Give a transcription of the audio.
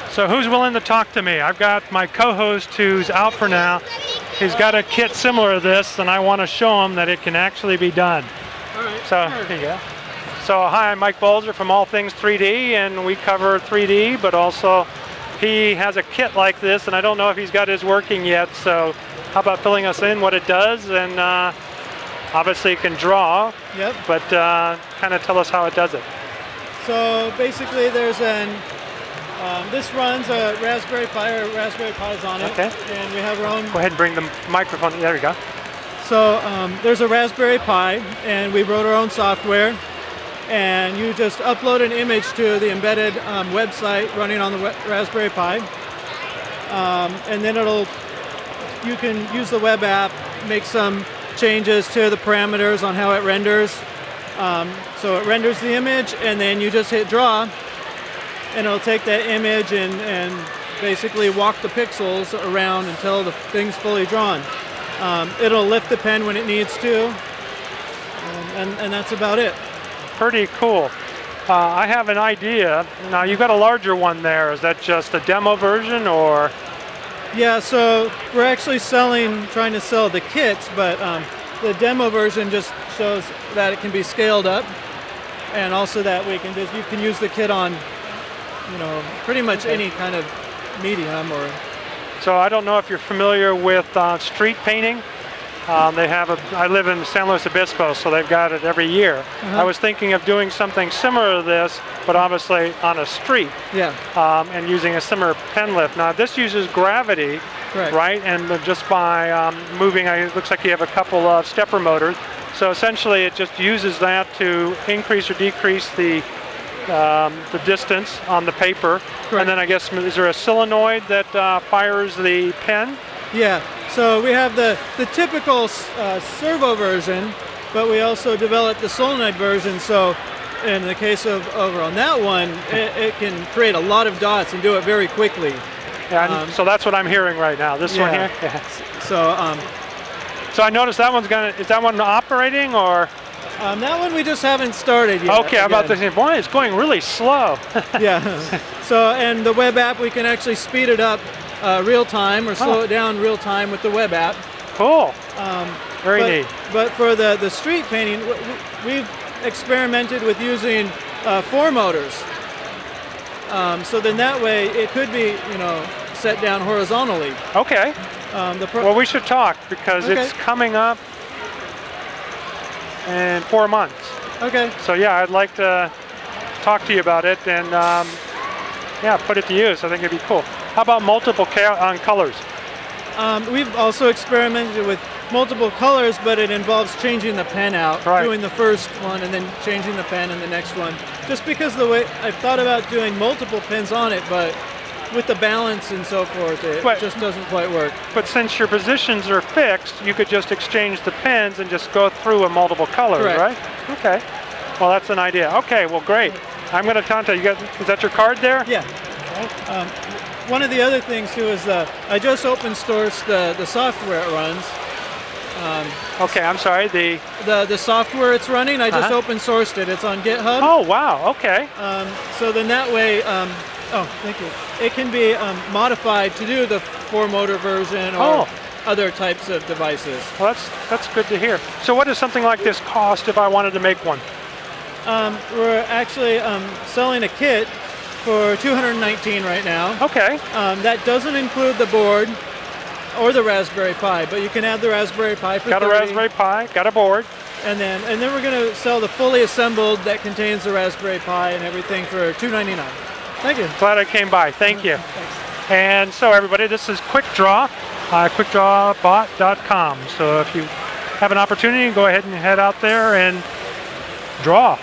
So who's willing to talk to me? I've got my co-host who's out for now. He's got a kit similar to this, and I want to show him that it can actually be done. All right. So sure. here you go. So hi, I'm Mike Bolger from All Things 3D, and we cover 3D, but also he has a kit like this, and I don't know if he's got his working yet, so how about filling us in what it does? And obviously it can draw, Yep. but kind of tell us how it does it. So basically there's this runs a Raspberry Pi or Raspberry Pis on it. Okay. And we have our own. Go ahead and bring the microphone. There we go. So there's a Raspberry Pi, and we wrote our own software. And you just upload an image to the embedded website running on the Raspberry Pi. And then you can use the web app, make some changes to the parameters on how it renders. So it renders the image, and then you just hit draw, and it'll take that image and basically walk the pixels around until the thing's fully drawn. It'll lift the pen when it needs to, and that's about it. Pretty cool. I have an idea. Now you've got a larger one there. Is that just a demo version, or? Yeah, so we're actually trying to sell the kits, but the demo version just shows that it can be scaled up, and also that you can use the kit on, pretty much any kind of medium. Or. So I don't know if you're familiar with street painting. I live in San Luis Obispo, so they've got it every year. I was thinking of doing something similar to this, but obviously on a street. Yeah. And using a similar pen lift. Now this uses gravity, Correct. right? And just by moving, it looks like you have a couple of stepper motors. So essentially it just uses that to increase or decrease the distance on the paper. Correct. And then I guess, is there a solenoid that fires the pen? Yeah, so we have the typical servo version, but we also developed the solenoid version. So in the case of over on that one, it can create a lot of dots and do it very quickly. Yeah, so that's what I'm hearing right now. This one here? Yeah. So I noticed that is that one operating, or? That one we just haven't started yet. Okay, I'm about to say, boy, it's going really slow. Yeah, so and the web app, we can actually speed it up real time or slow it down real time with the web app. Cool. Very neat. But for the street painting, we've experimented with using 4 motors. So then that way it could be, set down horizontally. Okay. Well, we should talk because it's coming up in 4 months. Okay. So yeah, I'd like to talk to you about it and put it to use. I think it'd be cool. How about multiple colors? We've also experimented with multiple colors, but it involves changing the pen out, doing the first one and then changing the pen in the next one. Just because the way I've thought about doing multiple pens on it, but with the balance and so forth, it just doesn't quite work. But since your positions are fixed, you could just exchange the pens and just go through in multiple colors, right? Okay. Well, that's an idea. Okay, well, great. I'm going to contact you guys. Is that your card there? Yeah. Okay. One of the other things too is I just open sourced the software it runs. Okay, I'm sorry. The software it's running, I just open sourced it. It's on GitHub. Oh wow. Okay. So then that way, thank you. It can be modified to do the 4-motor version or other types of devices. Well, that's good to hear. So what does something like this cost if I wanted to make one? We're actually selling a kit for $219 right now. Okay. That doesn't include the board or the Raspberry Pi, but you can have the Raspberry Pi for $30. Got a Raspberry Pi, got a board. And then we're going to sell the fully assembled that contains the Raspberry Pi and everything for $299. Thank you. Glad I came by. Thank you. Thanks. And so everybody, this is Quck Draw, quckdrawbot.com. So if you have an opportunity, go ahead and head out there and draw.